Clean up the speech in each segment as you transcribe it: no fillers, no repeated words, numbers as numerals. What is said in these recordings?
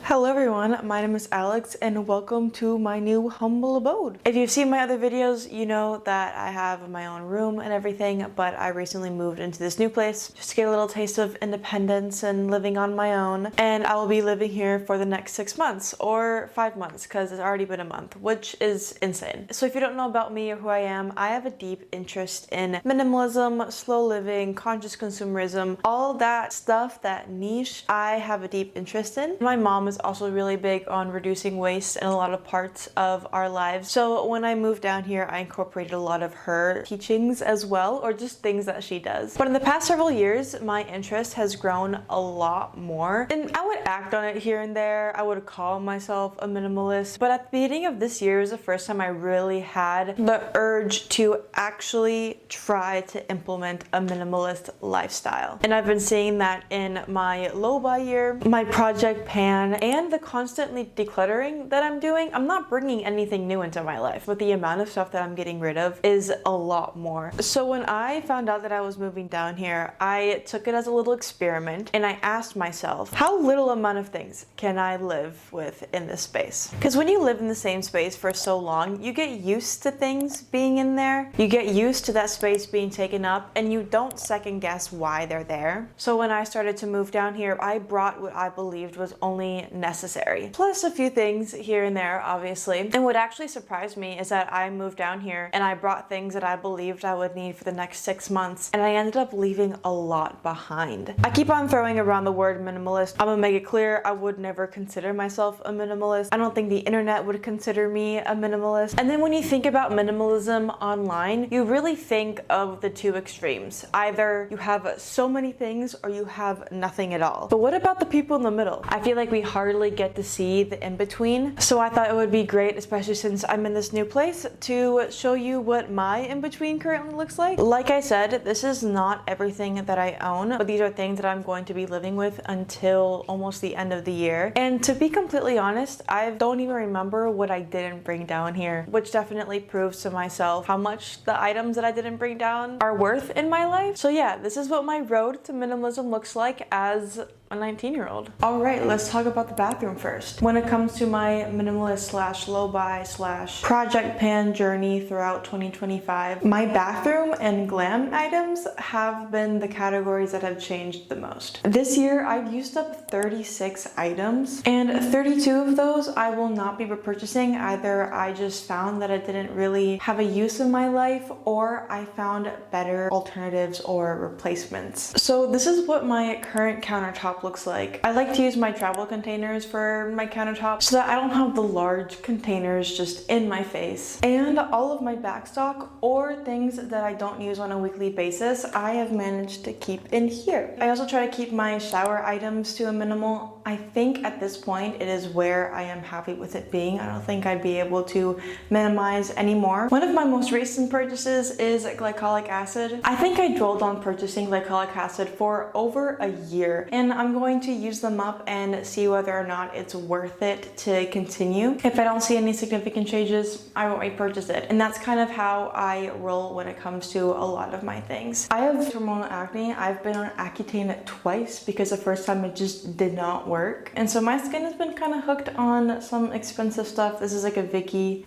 Hello everyone, my name is Alex and welcome to my new humble abode. If you've seen my other videos, you know that I have my own room and everything, but I recently moved into this new place just to get a little taste of independence and living on my own. And I will be living here for the next 6 months or 5 months because it's already been a month, which is insane. So if you don't know about me or who I am, I have a deep interest in minimalism, slow living, conscious consumerism, all that stuff, that niche, I have a deep interest in. My mom is also really big on reducing waste in a lot of parts of our lives. So when I moved down here, I incorporated a lot of her teachings as well, or just things that she does. But in the past several years, my interest has grown a lot more. And I would act on it here and there. I would call myself a minimalist. But at the beginning of this year was the first time I really had the urge to actually try to implement a minimalist lifestyle. And I've been seeing that in my low buy year, my project pan, and the constantly decluttering that I'm doing. I'm not bringing anything new into my life, but the amount of stuff that I'm getting rid of is a lot more. So when I found out that I was moving down here, I took it as a little experiment and I asked myself, how little amount of things can I live with in this space? Because when you live in the same space for so long, you get used to things being in there. You get used to that space being taken up and you don't second guess why they're there. So when I started to move down here, I brought what I believed was only necessary, plus a few things here and there, obviously. And what actually surprised me is that I moved down here and I brought things that I believed I would need for the next 6 months, and I ended up leaving a lot behind. I keep on throwing around the word minimalist. I'm gonna make it clear, I would never consider myself a minimalist. I don't think the internet would consider me a minimalist. And then when you think about minimalism online, you really think of the two extremes. Either you have so many things or you have nothing at all. But what about the people in the middle? I feel like we hardly get to see the in-between. So I thought it would be great, especially since I'm in this new place, to show you what my in-between currently looks like. Like I said, this is not everything that I own, but these are things that I'm going to be living with until almost the end of the year. And to be completely honest, I don't even remember what I didn't bring down here, which definitely proves to myself how much the items that I didn't bring down are worth in my life. So yeah, this is what my road to minimalism looks like as a 19-year-old. All right, let's talk about the bathroom first. When it comes to my minimalist slash low buy slash project pan journey throughout 2025, my bathroom and glam items have been the categories that have changed the most. This year, I've used up 36 items, and 32 of those I will not be repurchasing. Either I just found that it didn't really have a use in my life, or I found better alternatives or replacements. So this is what my current countertop looks like. I like to use my travel containers for my countertop so that I don't have the large containers just in my face. And all of my backstock or things that I don't use on a weekly basis, I have managed to keep in here. I also try to keep my shower items to a minimal. I think at this point it is where I am happy with it being. I don't think I'd be able to minimize anymore. One of my most recent purchases is glycolic acid. I think I dwelled on purchasing glycolic acid for over a year, and I'm going to use them up and see whether or not it's worth it to continue. If I don't see any significant changes, I won't repurchase it. And that's kind of how I roll when it comes to a lot of my things. I have hormonal acne. I've been on Accutane twice because the first time it just did not work. And so my skin has been kind of hooked on some expensive stuff. This is like a Vichy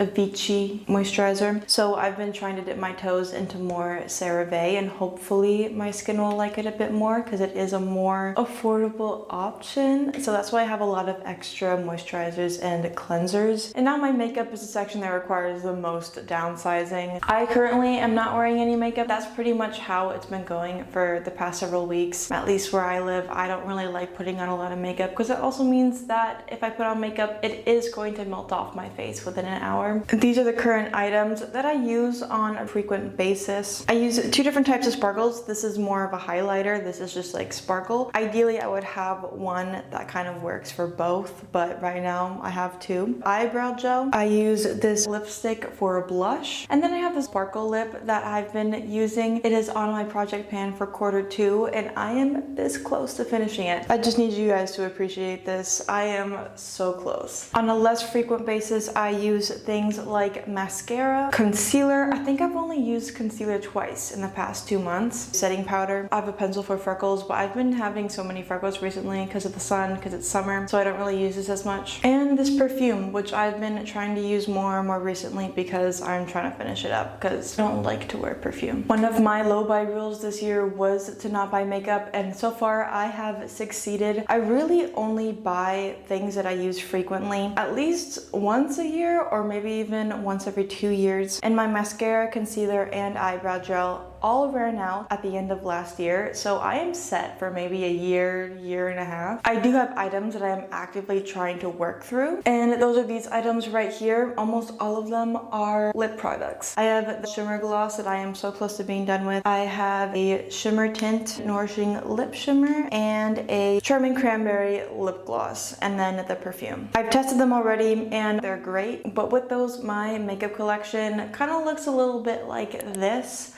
moisturizer. So I've been trying to dip my toes into more CeraVe, and hopefully my skin will like it a bit more because it is a more affordable option. So that's why I have a lot of extra moisturizers and cleansers. And now my makeup is a section that requires the most downsizing. I currently am not wearing any makeup. That's pretty much how it's been going for the past several weeks. At least where I live, I don't really like putting on a lot of makeup because it also means that if I put on makeup, it is going to melt off my face within an hour. These are the current items that I use on a frequent basis. I use 2 different types of sparkles. This is more of a highlighter. This is just like sparkle. Ideally, I would have one that kind of works for both, but right now I have 2. Eyebrow gel. I use this lipstick for a blush, and then I have this sparkle lip that I've been using. It is on my project pan for quarter 2, and I am this close to finishing it. I just need you guys to appreciate appreciate this. I am so close. On a less frequent basis, I use things like mascara, concealer. I think I've only used concealer twice in the past 2 months. Setting powder. I have a pencil for freckles, but I've been having so many freckles recently because of the sun, because it's summer, so I don't really use this as much. And this perfume, which I've been trying to use more and more recently because I'm trying to finish it up because I don't like to wear perfume. One of my low buy rules this year was to not buy makeup, and so far I have succeeded. I really only buy things that I use frequently, at least once a year or maybe even once every 2 years. And my mascara, concealer, and eyebrow gel all ran out at the end of last year, so I am set for maybe a year and a half. I do have items that I am actively trying to work through, and those are these items right here. Almost all of them are lip products. I have the shimmer gloss that I am so close to being done with. I have a shimmer tint nourishing lip shimmer and a charming cranberry lip gloss, and then the perfume. I've tested them already and they're great, but with those, my makeup collection kind of looks a little bit like this.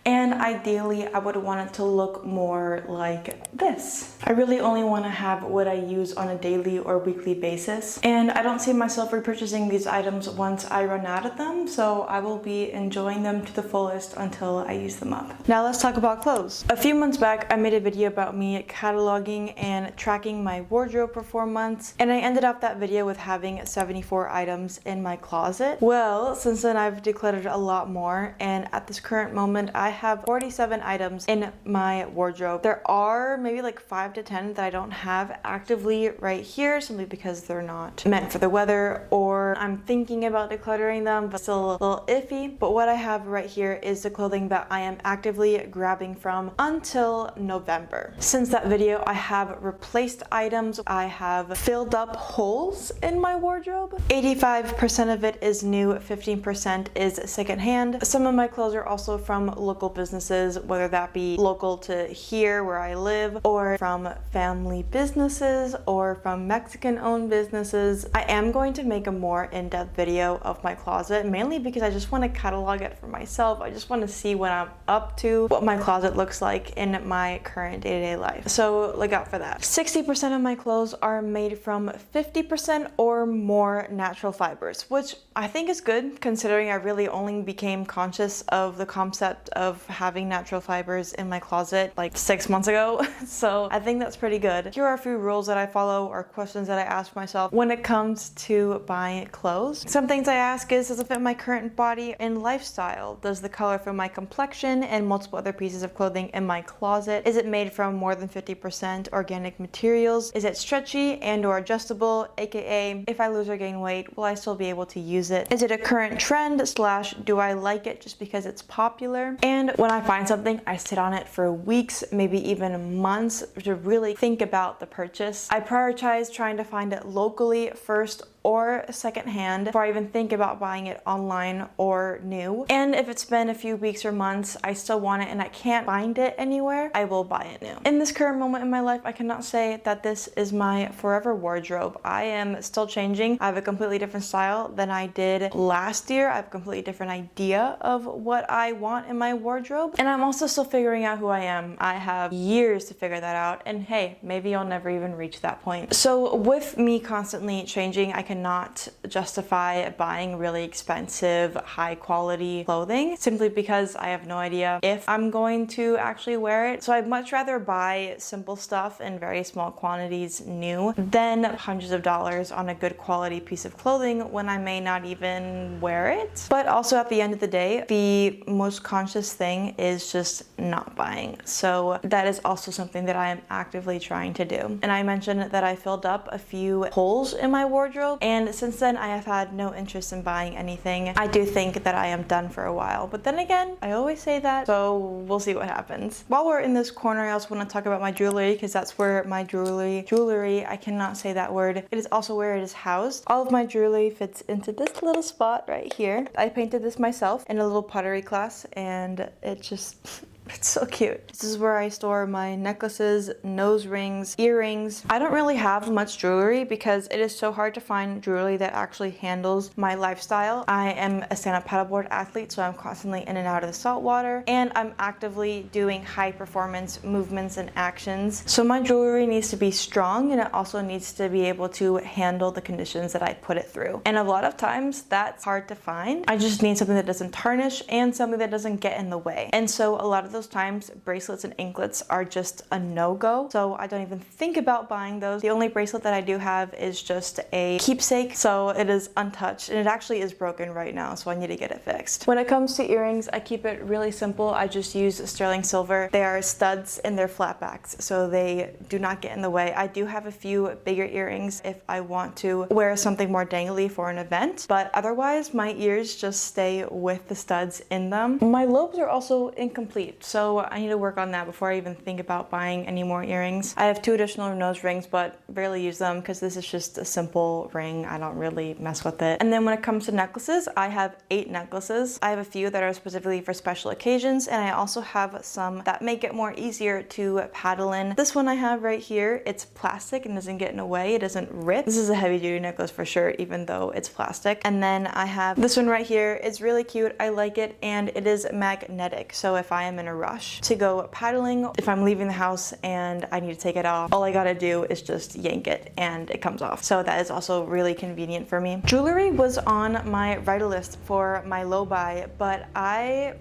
And ideally, I would want it to look more like this. I really only want to have what I use on a daily or weekly basis. And I don't see myself repurchasing these items once I run out of them, so I will be enjoying them to the fullest until I use them up. Now let's talk about clothes. A few months back, I made a video about me cataloging and tracking my wardrobe for 4 months, and I ended up that video with having 74 items in my closet. Well, since then I've decluttered a lot more, and at this current moment, I have 47 items in my wardrobe. There are maybe like 5 to 10 that I don't have actively right here, simply because they're not meant for the weather, or I'm thinking about decluttering them, but still a little iffy. But what I have right here is the clothing that I am actively grabbing from until November. Since that video, I have replaced items. I have filled up holes in my wardrobe. 85% of it is new, 15% is secondhand. Some of my clothes are also from local businesses, whether that be local to here where I live, or from family businesses, or from Mexican-owned businesses. I am going to make a more in-depth video of my closet, mainly because I just want to catalog it for myself. I just want to see what I'm up to, what my closet looks like in my current day-to-day life. So look out for that. 60% of my clothes are made from 50% or more natural fibers, which I think is good considering I really only became conscious of the concept of having natural fibers in my closet like 6 months ago. So I think that's pretty good. Here are a few rules that I follow or questions that I ask myself when it comes to buying clothes. Some things I ask is, does it fit my current body and lifestyle? Does the color fit my complexion and multiple other pieces of clothing in my closet? Is it made from more than 50% organic materials? Is it stretchy and or adjustable? AKA, if I lose or gain weight, will I still be able to use it? Is it a current trend / do I like it just because it's popular? And when I find something, I sit on it for weeks, maybe even months to really think about the purchase. I prioritize trying to find it locally first or secondhand before I even think about buying it online or new. And if it's been a few weeks or months, I still want it and I can't find it anywhere, I will buy it new. In this current moment in my life, I cannot say that this is my forever wardrobe. I am still changing. I have a completely different style than I did last year. I have a completely different idea of what I want in my wardrobe. And I'm also still figuring out who I am. I have years to figure that out. And hey, maybe I'll never even reach that point. So with me constantly changing, I cannot justify buying really expensive, high quality clothing simply because I have no idea if I'm going to actually wear it. So I'd much rather buy simple stuff in very small quantities new than hundreds of dollars on a good quality piece of clothing when I may not even wear it. But also at the end of the day, the most conscious thing is just not buying. So that is also something that I am actively trying to do. And I mentioned that I filled up a few holes in my wardrobe, and since then I have had no interest in buying anything. I do think that I am done for a while, but then again, I always say that, so we'll see what happens. While we're in this corner, I also want to talk about my jewelry, because that's where my jewelry, I cannot say that word. It is also where it is housed. All of my jewelry fits into this little spot right here. I painted this myself in a little pottery class, and it just It's so cute. This is where I store my necklaces, nose rings, earrings. I don't really have much jewelry because it is so hard to find jewelry that actually handles my lifestyle. I am a stand-up paddleboard athlete, so I'm constantly in and out of the salt water, and I'm actively doing high performance movements and actions. So my jewelry needs to be strong, and it also needs to be able to handle the conditions that I put it through. And a lot of times that's hard to find. I just need something that doesn't tarnish and something that doesn't get in the way. And so a lot of those times bracelets and anklets are just a no-go. So I don't even think about buying those. The only bracelet that I do have is just a keepsake. So it is untouched, and it actually is broken right now. So I need to get it fixed. When it comes to earrings, I keep it really simple. I just use sterling silver. They are studs and they're flat backs, so they do not get in the way. I do have a few bigger earrings if I want to wear something more dangly for an event, but otherwise my ears just stay with the studs in them. My lobes are also incomplete, so I need to work on that before I even think about buying any more earrings. I have 2 additional nose rings, but barely use them because this is just a simple ring. I don't really mess with it. And then when it comes to necklaces, I have 8 necklaces. I have a few that are specifically for special occasions, and I also have some that make it more easier to paddle in. This one I have right here, it's plastic and doesn't get in the way. It doesn't rip. This is a heavy duty necklace for sure, even though it's plastic. And then I have this one right here. It's really cute. I like it, and it is magnetic. So if I am in a rush to go paddling, if I'm leaving the house and I need to take it off, all I gotta do is just yank it and it comes off. So that is also really convenient for me. Jewelry was on my Write a List for my low buy, but I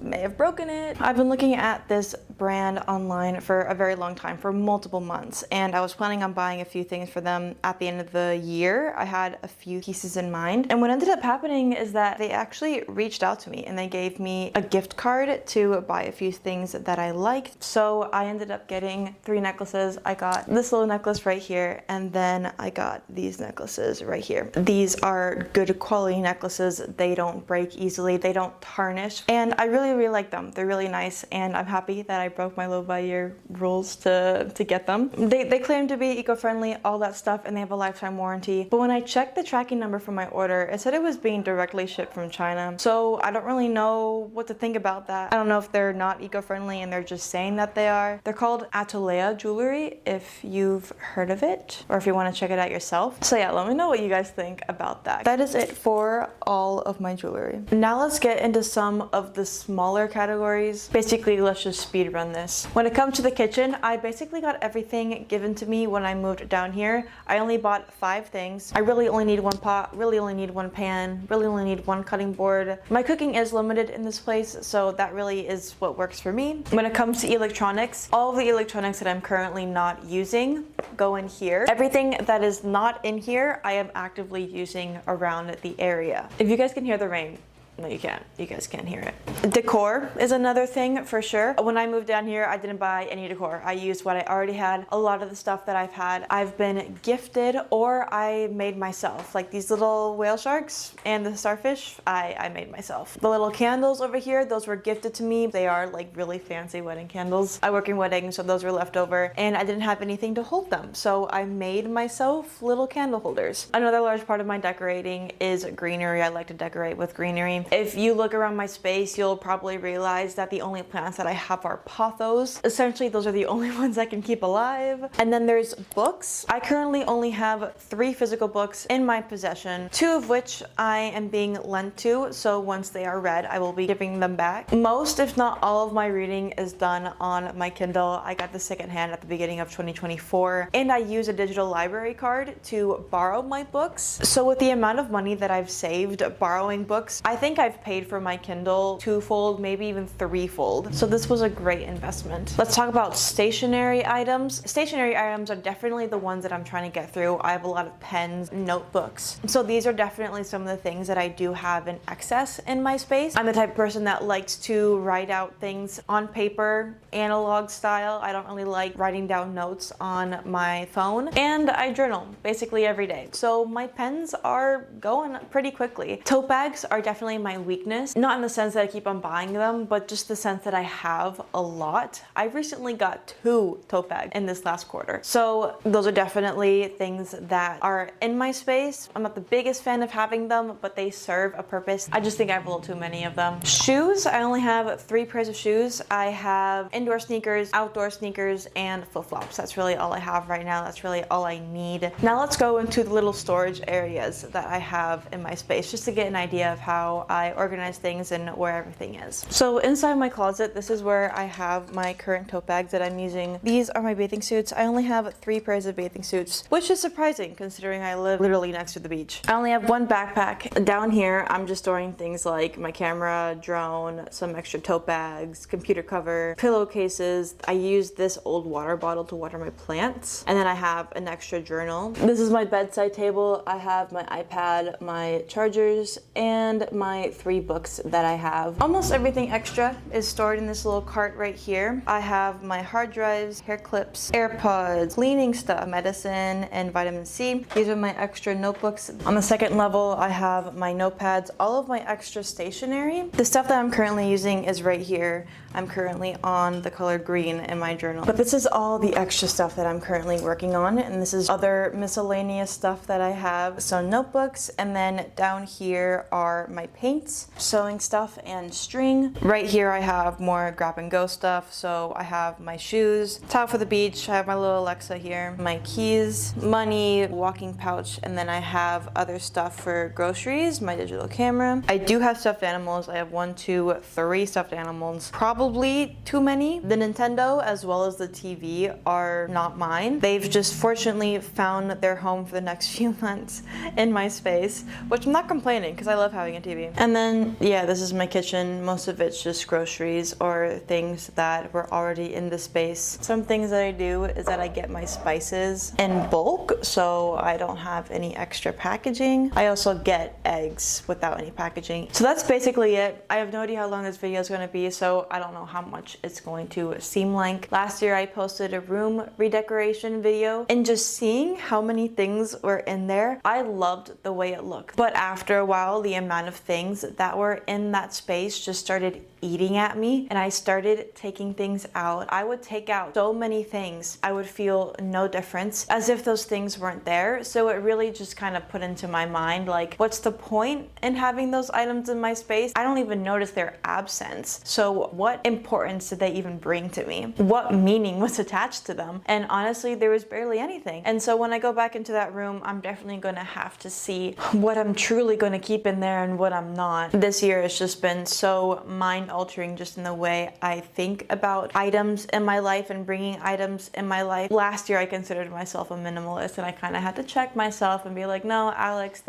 may have broken it. I've been looking at this brand online for a very long time, for multiple months, and I was planning on buying a few things for them at the end of the year. I had a few pieces in mind, and what ended up happening is that they actually reached out to me and they gave me a gift card to buy a few things that I liked. So I ended up getting 3 necklaces. I got this little necklace right here, and then I got these necklaces right here. These are good quality necklaces. They don't break easily, they don't tarnish, and I really like them. They're really nice, and I'm happy that I broke my low buy year rules to get them. They claim to be eco-friendly, all that stuff, and they have a lifetime warranty. But when I checked the tracking number for my order, it said it was being directly shipped from China. So I don't really know what to think about that. I don't know if they're not eco-friendly and they're just saying that they are. They're called Atulea jewelry, if you've heard of it, or if you want to check it out yourself. So yeah, let me know what you guys think about that. That is it for all of my jewelry. Now let's get into some of the smaller categories. Basically, let's just speed run this. When it comes to the kitchen, I basically got everything given to me when I moved down here. I only bought 5 things. I really only need 1 pot, really only need 1 pan, really only need 1 cutting board. My cooking is limited in this place, so that really is what works for me. When it comes to electronics, all of the electronics that I'm currently not using go in here. Everything that is not in here, I am actively using around the area. If you guys can hear the rain, no, you can't. You guys can't hear it. Decor is another thing for sure. When I moved down here, I didn't buy any decor. I used what I already had. A lot of the stuff that I've had, I've been gifted or I made myself. Like these little whale sharks and the starfish, I made myself. The little candles over here, those were gifted to me. They are like really fancy wedding candles. I work in weddings, so those were left over, and I didn't have anything to hold them. So I made myself little candle holders. Another large part of my decorating is greenery. I like to decorate with greenery. If you look around my space, you'll probably realize that the only plants that I have are pothos. Essentially, those are the only ones I can keep alive. And then there's books. I currently only have 3 physical books in my possession, 2 of which I am being lent to, so once they are read, I will be giving them back. Most, if not all of my reading is done on my Kindle. I got this secondhand at the beginning of 2024, and I use a digital library card to borrow my books. So with the amount of money that I've saved borrowing books, I think I've paid for my Kindle 2-fold, maybe even 3-fold. So this was a great investment. Let's talk about stationery items. Stationery items are definitely the ones that I'm trying to get through. I have a lot of pens, notebooks. So these are definitely some of the things that I do have in excess in my space. I'm the type of person that likes to write out things on paper, analog style. I don't really like writing down notes on my phone, and I journal basically every day. So my pens are going pretty quickly. Tote bags are definitely my weakness. Not in the sense that I keep on buying them, but just the sense that I have a lot. I recently got 2 tote bags in this last quarter. So those are definitely things that are in my space. I'm not the biggest fan of having them, but they serve a purpose. I just think I have a little too many of them. Shoes, I only have 3 pairs of shoes. I have indoor sneakers, outdoor sneakers, and flip-flops. That's really all I have right now. That's really all I need. Now let's go into the little storage areas that I have in my space, just to get an idea of how I organize things and where everything is. So inside my closet, this is where I have my current tote bags that I'm using. These are my bathing suits. I only have 3 pairs of bathing suits, which is surprising considering I live literally next to the beach. I only have 1 backpack. Down here, I'm just storing things like my camera, drone, some extra tote bags, computer cover, pillowcases. I use this old water bottle to water my plants. And then I have an extra journal. This is my bedside table. I have my iPad, my chargers, and my 3 books that I have. Almost everything extra is stored in this little cart right here. I have my hard drives, hair clips, AirPods, cleaning stuff, medicine, and vitamin C. These are my extra notebooks. On the second level, I have my notepads, all of my extra stationery. The stuff that I'm currently using is right here. I'm currently on the color green in my journal. But this is all the extra stuff that I'm currently working on, and this is other miscellaneous stuff that I have. So notebooks, and then down here are my paints, sewing stuff, and string. Right here I have more grab and go stuff. So I have my shoes, towel for the beach, I have my little Alexa here, my keys, money, walking pouch, and then I have other stuff for groceries, my digital camera. I do have stuffed animals. I have 1, 2, 3 stuffed animals. Probably too many. The Nintendo as well as the TV are not mine. They've just fortunately found their home for the next few months in my space, which I'm not complaining because I love having a TV. And then, yeah, this is my kitchen. Most of it's just groceries or things that were already in the space. Some things that I do is that I get my spices in bulk, so I don't have any extra packaging. I also get eggs without any packaging. So that's basically it. I have no idea how long this video is going to be, so I don't know how much it's going to seem like. Last year I posted a room redecoration video, and just seeing how many things were in there, I loved the way it looked. But after a while, the amount of things that were in that space just started eating at me, and I started taking things out. I would take out so many things. I would feel no difference, as if those things weren't there. So it really just kind of put into my mind, like, what's the point in having those items in my space? I don't even notice their absence. So what importance did they even bring to me? What meaning was attached to them? And honestly, there was barely anything. And so when I go back into that room, I'm definitely going to have to see what I'm truly going to keep in there and what I'm not. This year has just been so mind-altering just in the way I think about items in my life and bringing items in my life. Last year I considered myself a minimalist, and I kind of had to check myself and be like, no, Alex,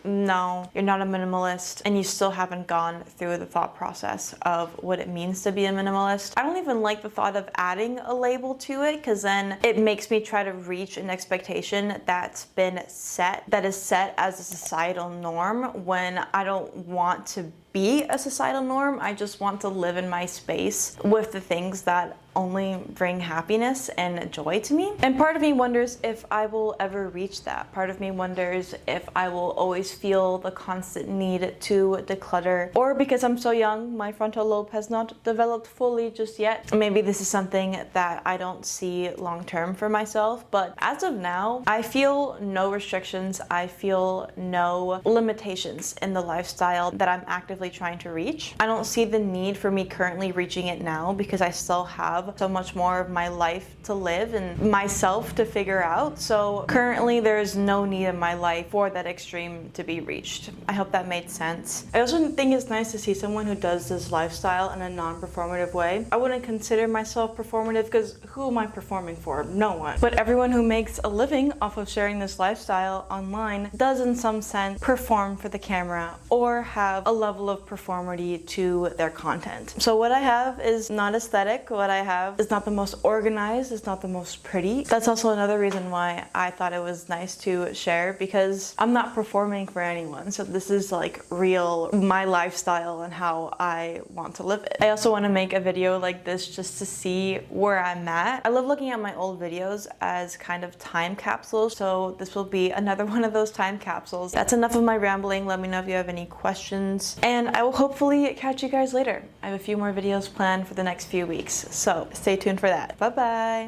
no, you're not a minimalist, and you still haven't gone through the thought process of what it means to be a minimalist. I don't even like the thought of adding a label to it, because then it makes me try to reach an expectation that's been set, that is set as a societal norm, when I don't want to be a societal norm. I just want to live in my space with the things that only bring happiness and joy to me. And part of me wonders if I will ever reach that. Part of me wonders if I will always feel the constant need to declutter, or because I'm so young, my frontal lobe has not developed fully just yet. Maybe this is something that I don't see long term for myself, but as of now, I feel no restrictions. I feel no limitations in the lifestyle that I'm actively trying to reach. I don't see the need for me currently reaching it now, because I still have so much more of my life to live and myself to figure out. So currently there's no need in my life for that extreme to be reached. I hope that made sense. I also think it's nice to see someone who does this lifestyle in a non-performative way. I wouldn't consider myself performative, because who am I performing for? No one. But everyone who makes a living off of sharing this lifestyle online does in some sense perform for the camera, or have a level of performity to their content. So what I have is not aesthetic. What I have is not the most organized, it's not the most pretty. That's also another reason why I thought it was nice to share, because I'm not performing for anyone. So this is like real, my lifestyle and how I want to live it. I also want to make a video like this just to see where I'm at. I love looking at my old videos as kind of time capsules. So this will be another one of those time capsules. That's enough of my rambling. Let me know if you have any questions. And and I will hopefully catch you guys later. I have a few more videos planned for the next few weeks, so stay tuned for that. Bye bye.